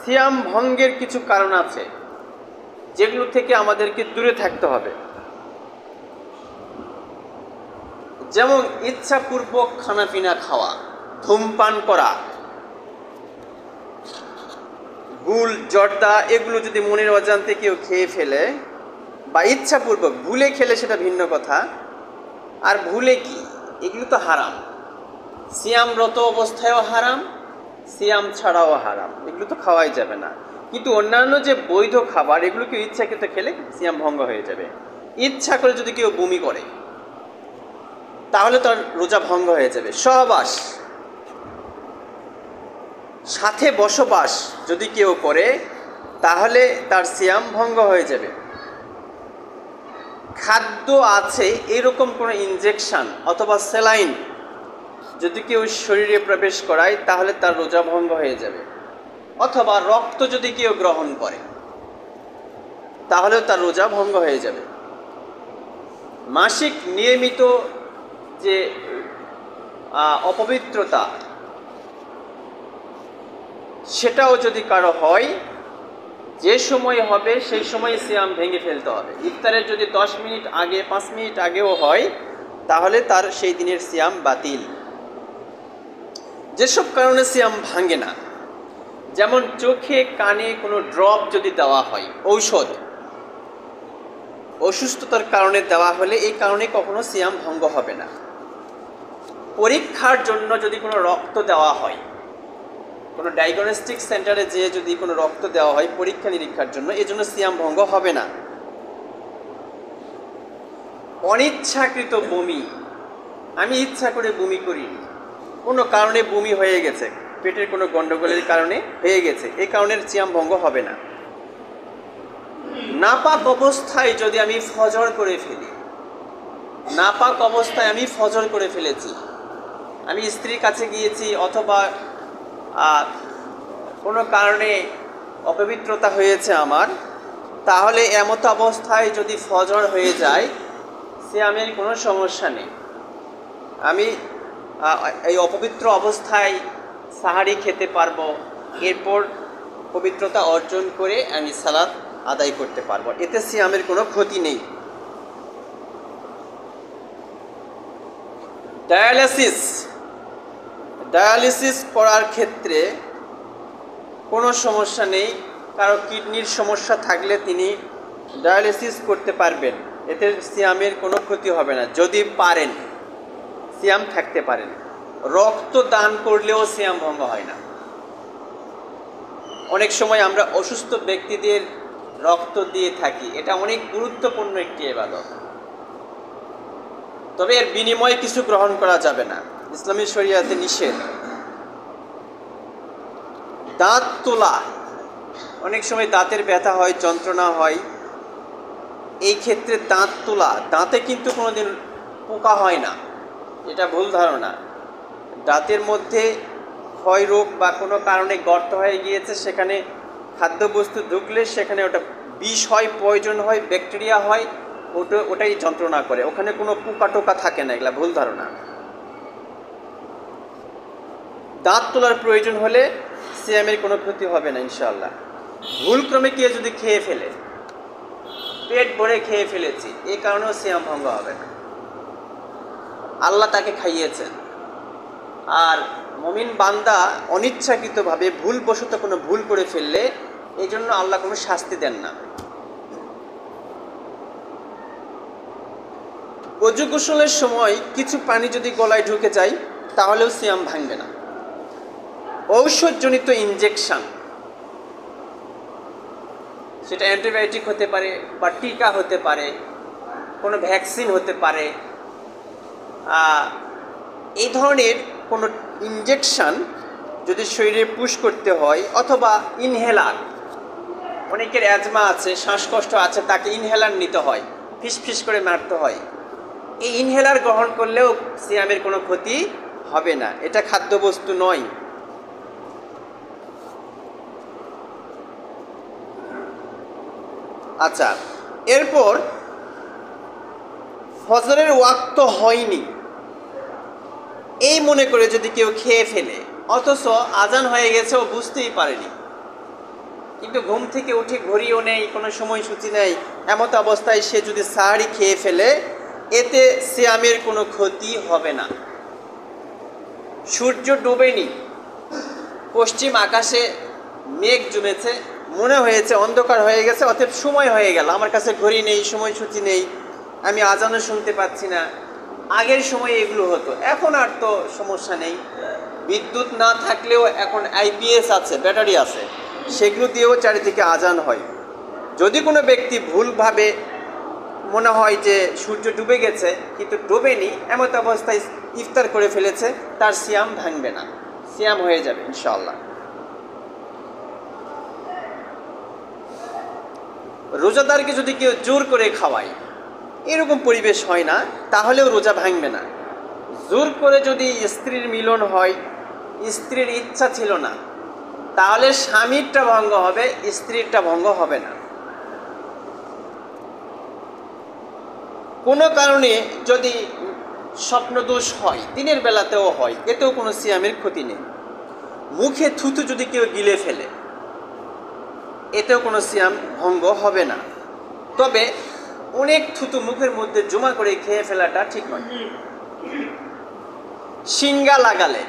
সিয়াম ভঙ্গের কিছু কারণ আছে যেগুলো থেকে আমাদেরকে দূরে থাকতে হবে। যেমন ইচ্ছাপূর্বক খানাপিনা খাওয়া, ধূমপান করা, গুল জর্দা এগুলো যদি মনের অজান্তে কেউ খেয়ে ফেলে বা ইচ্ছাপূর্বক ভুলে খেলে সেটা ভিন্ন কথা। আর ভুলে কি, এগুলো তো হারাম। সিয়ামরত অবস্থায়ও হারাম, সিয়াম ছাড়াও হারাম, এগুলো তো খাওয়াই যাবে না। কিন্তু অন্যান্য যে বৈধ খাবার এগুলো কেউ ইচ্ছাকৃত খেলে সিয়াম ভঙ্গ হয়ে যাবে। ইচ্ছা করে যদি কেউ বমি করে তাহলে তার রোজা ভঙ্গ হয়ে যাবে। সহবাস, সাথে বসবাস যদি কেউ করে তাহলে তার সিয়াম ভঙ্গ হয়ে যাবে। খাদ্য আছে এরকম কোনো ইনজেকশন অথবা স্যালাইন যদি কেউ শরীরে প্রবেশ করায় তাহলে তার রোজা ভঙ্গ হয়ে যাবে। অথবা রক্ত যদি কেউ গ্রহণ করে তাহলেও তার রোজা ভঙ্গ হয়ে যাবে। মাসিক নিয়মিত যে অপবিত্রতা সেটাও যদি কারো হয়, যে সময় হবে সেই সময় সিয়াম ভেঙে ফেলতে হবে। ইফতারের যদি 10 মিনিট আগে 5 মিনিট আগেও হয় তাহলে তার সেই দিনের সিয়াম বাতিল। যেসব কারণে সিয়াম ভাঙে না, যেমন চোখে কানে কোনো ড্রপ যদি দেওয়া হয়, ঔষধ অসুস্থতার কারণে দেওয়া হলে এই কারণে কখনো সিয়াম ভঙ্গ হবে না। পরীক্ষার জন্য যদি কোনো রক্ত দেওয়া হয়, কোনো ডায়াগনস্টিক সেন্টারে যেয়ে যদি কোনো রক্ত দেওয়া হয় পরীক্ষা নিরীক্ষার জন্য, এই জন্য সিয়াম ভঙ্গ হবে না। অনিচ্ছাকৃত বমি, আমি ইচ্ছা করে বমি করি, কোনো কারণে বমি হয়ে গেছে, পেটের কোনো গন্ডগোলের কারণে হয়ে গেছে, এই কারণের সিয়াম ভঙ্গ হবে না। নাপাক অবস্থায় যদি আমি ফজর করে ফেলি, নাপাক অবস্থায় আমি ফজর করে ফেলেছি, আমি স্ত্রীর কাছে গিয়েছি অথবা কোনো কারণে অপবিত্রতা হয়েছে আমার, তাহলে এমত অবস্থায় যদি ফজর হয়ে যায় সিয়ামের কোনো সমস্যা নেই। আমি এই অপবিত্র অবস্থায় সাহারি খেতে পারবো, এরপর পবিত্রতা অর্জন করে আমি সালাত আদায় করতে পারবো, এতে সিয়ামের কোনো ক্ষতি নেই। ডায়ালিসিস করার ক্ষেত্রে কোনো সমস্যা নেই। কারো কিডনির সমস্যা থাকলে তিনি ডায়ালিসিস করতে পারবেন, এতে সিয়ামের কোনো ক্ষতি হবে না, যদি পারেন সিয়াম থাকতে পারেন। রক্ত দান করলেও সিয়াম ভঙ্গ হয় না। অনেক সময় আমরা অসুস্থ ব্যক্তিদের রক্ত দিয়ে থাকি, এটা অনেক গুরুত্বপূর্ণ একটি ইবাদত, তবে এর বিনিময়ে কিছু গ্রহণ করা যাবে না, ইসলামী শরিয়াতে নিষেধ। দাঁত তোলা, অনেক সময় দাঁতের ব্যথা হয়, যন্ত্রণা হয়, এই ক্ষেত্রে দাঁত তোলা, দাঁতে কিন্তু কোনোদিন পোকা হয় না, এটা ভুল ধারণা। দাঁতের মধ্যে ক্ষয় রোগ বা কোনো কারণে গর্ত হয়ে গিয়েছে, সেখানে খাদ্যবস্তু ঢুকলে সেখানে ওটা বিষ হয়, পয়জন হয়, ব্যাকটেরিয়া হয়, ওটাই যন্ত্রণা করে, ওখানে কোনো পোকা টোকা থাকে না, এগুলা ভুল ধারণা। দাঁত তোলার প্রয়োজন হলে সিয়ামের কোনো ক্ষতি হবে না ইনশাআল্লাহ। ভুলক্রমে কেউ যদি খেয়ে ফেলে, পেট ভরে খেয়ে ফেলেছি, এই কারণেও সিয়াম ভঙ্গ হবে না, আল্লাহ তাকে খাইয়েছেন। আর মুমিন বান্দা অনিচ্ছাকৃতভাবে ভুলবশত কোনো ভুল করে ফেললে এই জন্য আল্লাহ কোনো শাস্তি দেন না। অজু গোসলের সময় কিছু পানি যদি গলায় ঢুকে যায় তাহলেও সিয়াম ভাঙবে না। ঔষধজনিত ইনজেকশন, সেটা অ্যান্টিবায়োটিক হতে পারে বা টিকা হতে পারে, কোনো ভ্যাকসিন হতে পারে, এই ধরনের কোনো ইনজেকশন যদি শরীরে পুশ করতে হয়, অথবা ইনহেলার, অনেকের অ্যাজমা আছে, শ্বাসকষ্ট আছে, তাকে ইনহেলার নিতে হয়, ফিস ফিস করে মারতে হয়, এই ইনহেলার গ্রহণ করলেও সিয়ামের কোনো ক্ষতি হবে না, এটা খাদ্যবস্তু নয়। আচ্ছা, এরপর ফজরের ওয়াক্ত হয়নি এই মনে করে যদি কেউ খেয়ে ফেলে, অথচ আজান হয়ে গেছে ও বুঝতেই পারেনি, কিন্তু ঘুম থেকে উঠে ঘড়িও নেই, কোনো সময়সূচি নেই, এমত অবস্থায় সে যদি সাহারি খেয়ে ফেলে এতে সিয়ামের কোনো ক্ষতি হবে না। সূর্য ডোবেনি, পশ্চিম আকাশে মেঘ জমেছে, মনে হয়েছে অন্ধকার হয়ে গেছে, অতএব সময় হয়ে গেল, আমার কাছে ঘড়ি নেই, সময়সূচি নেই, আমি আজানও শুনতে পাচ্ছি না। আগের সময়ে এগুলো হতো, এখন আর তো সমস্যা নেই। বিদ্যুৎ না থাকলেও এখন আইপিএস আছে, ব্যাটারি আছে, সেগুলো দিয়েও চারিদিকে আজান হয়। যদি কোনো ব্যক্তি ভুলভাবে মনে হয় যে সূর্য ডুবে গেছে কিন্তু ডোবেনি, এমত অবস্থায় ইফতার করে ফেলেছে, তার সিয়াম ভাঙবে না, সিয়াম হয়ে যাবে ইনশাআল্লাহ। রোজাদারকে যদি কেউ জোর করে খাওয়ায়, এরকম পরিবেশ হয় না, তাহলেও রোজা ভাঙবে না। জোর করে যদি স্ত্রীর মিলন হয়, স্ত্রীর ইচ্ছা ছিল না, তাহলে স্বামীরটা ভঙ্গ হবে, স্ত্রীরটা ভঙ্গ হবে না। কোনো কারণে যদি স্বপ্নদোষ হয়, দিনের বেলাতেও হয়, এতেও কোনো সিয়ামের ক্ষতি নেই। মুখে থুতু যদি কেউ গিলে ফেলে, এতেও কোনো সিয়াম ভঙ্গ হবে না। তবে অনেক থুতু মুখের মধ্যে জমা করে খেয়ে ফেলাটা ঠিক নয়। শিঙ্গা লাগালে,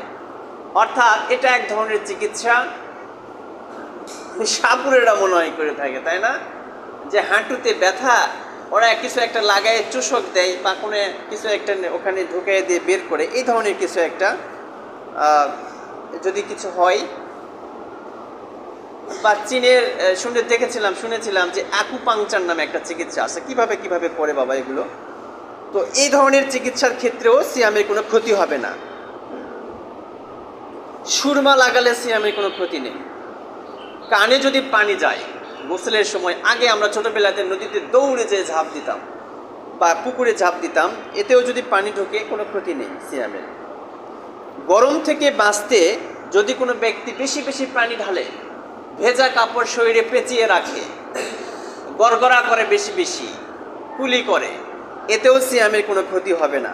অর্থাৎ এটা এক ধরনের চিকিৎসা, সাপুরেরা মনে হয় করে থাকে, তাই না? যে হাঁটুতে ব্যথা, ওরা কিছু একটা লাগায় চুষক দেয় বা কোনো কিছু একটা ওখানে ঢুকিয়ে দিয়ে বের করে, এই ধরনের কিছু একটা যদি কিছু হয়। বা চীনের শুনেছিলাম যে অ্যাকুপাংচার নামে একটা চিকিৎসা আছে, কিভাবে করে বাবা এগুলো। তো এই ধরনের চিকিৎসার ক্ষেত্রেও সিয়ামের কোনো ক্ষতি হবে না। সুরমা লাগালে সিয়ামের কোনো ক্ষতি নেই। কানে যদি পানি যায় গোসলের সময়, আগে আমরা ছোটবেলাতে নদীতে দৌড়ে যেয়ে ঝাঁপ দিতাম বা পুকুরে ঝাঁপ দিতাম, এতেও যদি পানি ঢোকে কোনো ক্ষতি নেই সিয়ামের। গরম থেকে বাঁচতে যদি কোনো ব্যক্তি বেশি বেশি পানি ঢালে, ভেজা কাপড় শরীরে পেঁচিয়ে রাখে, গড়গড়া করে বেশি বেশি, কুলি করে, এতেও সিয়ামের কোনো ক্ষতি হবে না।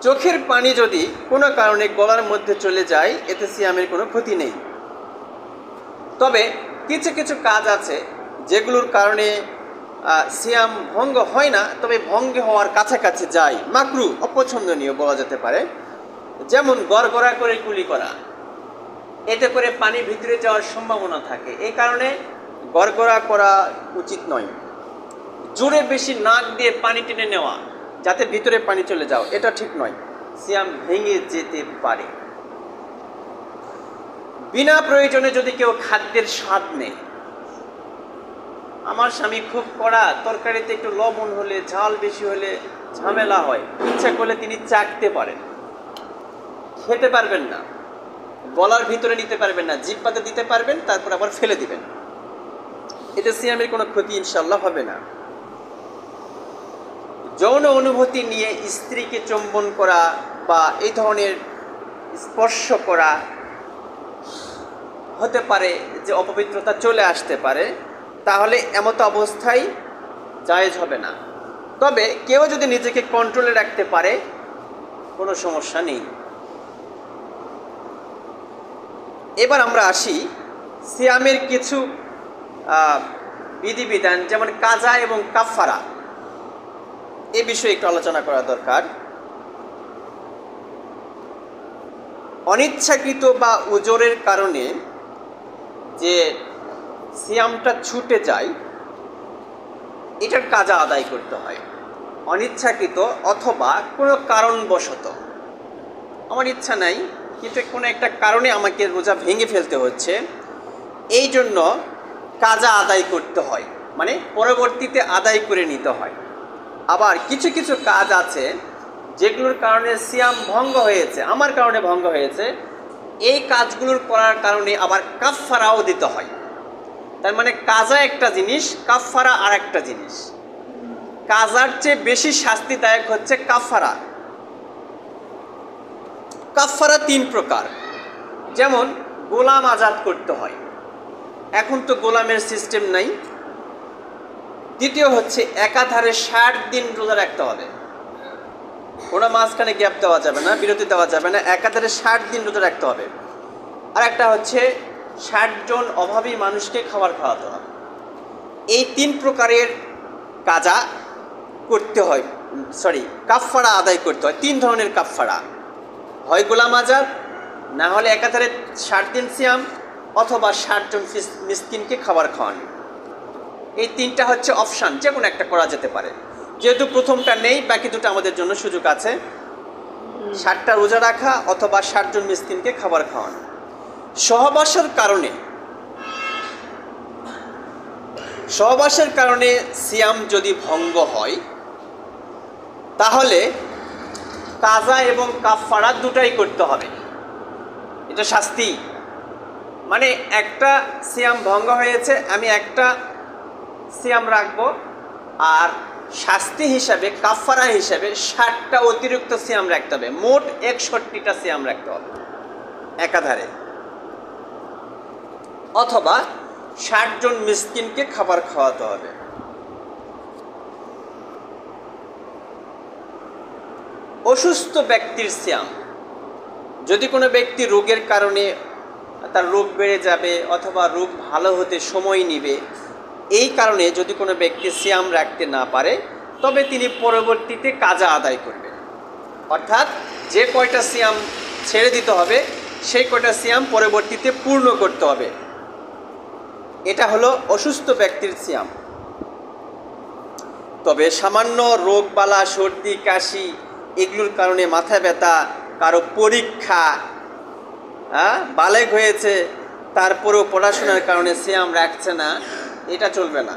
চোখের পানি যদি কোনো কারণে গলার মধ্যে চলে যায়, এতে সিয়ামের কোনো ক্ষতি নেই। তবে কিছু কিছু কাজ আছে যেগুলোর কারণে সিয়াম ভঙ্গ হয় না, তবে ভঙ্গ হওয়ার কাছাকাছি যায়, মাকরু, অপছন্দনীয় বলা যেতে পারে। যেমন গড়গড়া করে কুলি করা, এতে করে পানি ভিতরে যাওয়ার সম্ভাবনা থাকে, এই কারণে গড়গড়া করা উচিত নয়। জোরে বেশি নাক দিয়ে পানি টেনে নেওয়া যাতে ভিতরে পানি চলে যাও, এটা ঠিক নয়, সিয়াম ভেঙে যেতে পারে। বিনা প্রয়োজনে যদি কেউ খাদ্যের স্বাদ নেয়, আমার স্বামী খুব কড়া, তরকারিতে একটু লবণ হলে, ঝাল বেশি হলে ঝামেলা হয়, ইচ্ছা করলে তিনি চাকতে পারেন, খেতে পারবেন না, গলার ভিতরে নিতে পারবেন না, জিহ্বাতে দিতে পারবেন, তারপর আবার ফেলে দিবেন, এতে সিয়ামের কোনো ক্ষতি ইনশাল্লাহ হবে না। যৌন অনুভূতি নিয়ে স্ত্রীকে চুম্বন করা বা এই ধরনের স্পর্শ করা, হতে পারে যে অপবিত্রতা চলে আসতে পারে, তাহলে এমত অবস্থায় জায়েজ হবে না। তবে কেউ যদি নিজেকে কন্ট্রোলে রাখতে পারে, কোনো সমস্যা নেই। এবার আমরা আসি সিয়ামের কিছু বিধিবিধান, যেমন কাজা এবং কাফারা, এ বিষয়ে একটু আলোচনা করা দরকার। অনিচ্ছাকৃত বা উজরের কারণে যে সিয়ামটা ছুটে যায়, এটার কাজা আদায় করতে হয়। অনিচ্ছাকৃত অথবা কোনো কারণবশত, আমার ইচ্ছা নাই কিন্তু কোনো একটা কারণে আমাকে রোজা ভেঙে ফেলতে হচ্ছে, এই জন্য কাজা আদায় করতে হয়, মানে পরবর্তীতে আদায় করে নিতে হয়। আবার কিছু কিছু কাজ আছে যেগুলোর কারণে সিয়াম ভঙ্গ হয়েছে, আমার কারণে ভঙ্গ হয়েছে, এই কাজগুলোর করার কারণে আবার কাফফারাও দিতে হয়। তার মানে কাজা একটা জিনিস, কাফফারা আর একটা জিনিস। কাজার চেয়ে বেশি শাস্তিদায়ক হচ্ছে কাফফারা। কাফফারা 3 প্রকার, যেমন গোলাম আজাদ করতে হয়, এখন তো গোলামের সিস্টেম নাই। দ্বিতীয় হচ্ছে একাধারে 60 দিন রোজা রাখতে হবে, কোনো মাঝখানে গ্যাপ দেওয়া যাবে না, বিরতি দেওয়া যাবে না, একাধারে 60 দিন রোজা রাখতে হবে। আর একটা হচ্ছে 60 জন অভাবী মানুষকে খাবার খাওয়াতে হবে। এই 3 প্রকারের কাজা করতে হয়, কাফফারা আদায় করতে হয়। 3 ধরনের কাফফারা, হয় গোলাম আজাদ, না হলে একাধারে 60 দিন সিয়াম, অথবা 60 জন মিসকিনকে খাবার খাওয়ানো। এই 3টা হচ্ছে অপশান, যে কোনো একটা করা যেতে পারে। যেহেতু প্রথমটা নেই, বাকি দুটো আমাদের জন্য সুযোগ আছে, 60টা রোজা রাখা অথবা 60 জন মিসকিনকে খাবার খাওয়ানো। সহবাসের কারণে সিয়াম যদি ভঙ্গ হয়, তাহলে কাজা এবং কাফফারা দুটাই করতে হবে। এটা শাস্তি, মানে একটা সিয়াম ভঙ্গ হয়েছে, আমি একটা সিয়াম রাখবো, আর শাস্তি হিসাবে, কাফফারা হিসাবে 60টা অতিরিক্ত সিয়াম রাখতে হবে। মোট 61টা সিয়াম রাখতে হবে একাধারে, অথবা 60 জন মিসকিনকে খাবার খাওয়াতে হবে। অসুস্থ ব্যক্তির সিয়াম, যদি কোনো ব্যক্তি রোগের কারণে তার রোগ বেড়ে যাবে অথবা রোগ ভালো হতে সময় নেবে, এই কারণে যদি কোনো ব্যক্তি সিয়াম রাখতে না পারে, তবে তিনি পরবর্তীতে কাজা আদায় করবেন। অর্থাৎ যে কয়টা সিয়াম ছেড়ে দিতে হবে, সেই কয়টা সিয়াম পরবর্তীতে পূর্ণ করতে হবে। এটা হলো অসুস্থ ব্যক্তির সিয়াম। তবে সামান্য রোগ বালা, সর্দি কাশি, এগুলোর কারণে মাথা ব্যথা, কারো পরীক্ষা, বালেগ হয়েছে, তারপরেও পড়াশোনার কারণে সিয়াম রাখছে না, এটা চলবে না।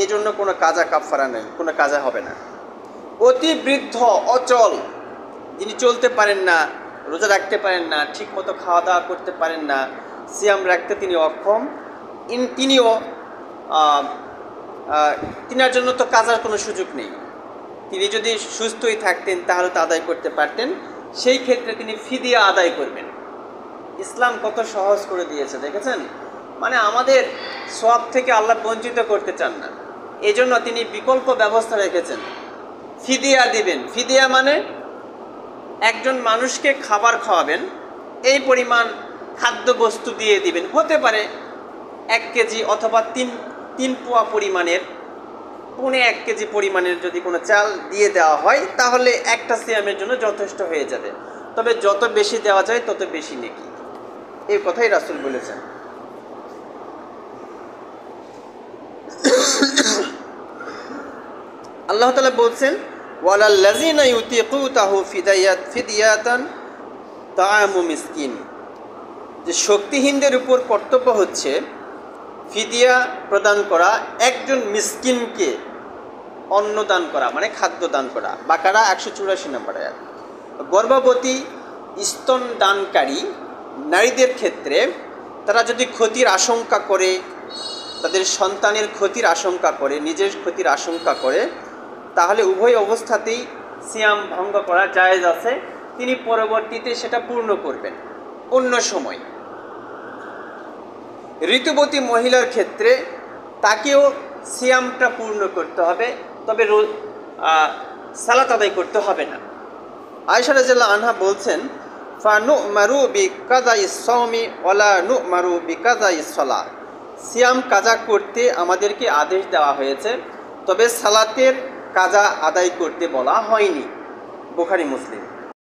এজন্য কোনো কাজা কাফফারা নেই, কোনো কাজা হবে না। অতি বৃদ্ধ, অচল, যিনি চলতে পারেন না, রোজা রাখতে পারেন না, ঠিকমতো খাওয়া দাওয়া করতে পারেন না, সিয়াম রাখতে তিনি অক্ষম, তিনার জন্য তো কাজার কোনো সুযোগ নেই। তিনি যদি সুস্থই থাকতেন তাহলে তো আদায় করতে পারতেন, সেই ক্ষেত্রে তিনি ফিদিয়া আদায় করবেন। ইসলাম কত সহজ করে দিয়েছে দেখেছেন, মানে আমাদের সওয়াব থেকে আল্লাহ বঞ্চিত করতে চান না, এজন্য তিনি বিকল্প ব্যবস্থা রেখেছেন, ফিদিয়া দিবেন। ফিদিয়া মানে একজন মানুষকে খাবার খাওয়াবেন, এই পরিমাণ খাদ্যবস্তু দিয়ে দিবেন। হতে পারে 1 কেজি অথবা 3 পোয়া পরিমাণের, 1.5 কেজি পরিমাণের যদি কোনো চাল দিয়ে দেওয়া হয়, তাহলে একটা সিয়ামের জন্য যথেষ্ট হয়ে যাবে। তবে যত বেশি দেওয়া যায় তত বেশি নেকি, এই কথাই রাসূল বলেছেন। আল্লাহ তাআলা বলছেন, ওয়ালাল্লাযিনা ইউতিকুতাহু ফিদিয়াতান তাআমু মিসকিন, যে শক্তিহীনদের উপর কর্তব্য হচ্ছে ফিদিয়া প্রদান করা, একজন মিসকিনকে অন্ন দান করা, মানে খাদ্য দান করা। বাকারা 184 নম্বর আয়াত। গর্ভবতী, স্তন দানকারী নারীদের ক্ষেত্রে তারা যদি ক্ষতির আশঙ্কা করে, তাদের সন্তানের ক্ষতির আশঙ্কা করে, নিজের ক্ষতির আশঙ্কা করে, তাহলে উভয় অবস্থাতেই সিয়াম ভঙ্গ করা জায়েজ আছে। তিনি পরবর্তীতে সেটা পূর্ণ করবেন অন্য সময়। ঋতুবতী মহিলার ক্ষেত্রে তাকেও সিয়ামটা পূর্ণ করতে হবে, তবে সালাত আদায় করতে হবে না। আয়েশা রাদিয়াল্লাহু আনহা বলছেন, ফানুমারু বিকাযাইস সাওমি ওয়ালা নুমারু বিকাযাইস সালাহ, সিয়াম কাজা করতে আমাদেরকে আদেশ দেওয়া হয়েছে, তবে সালাতের কাজা আদায় করতে বলা হয়নি। বুখারী মুসলিম।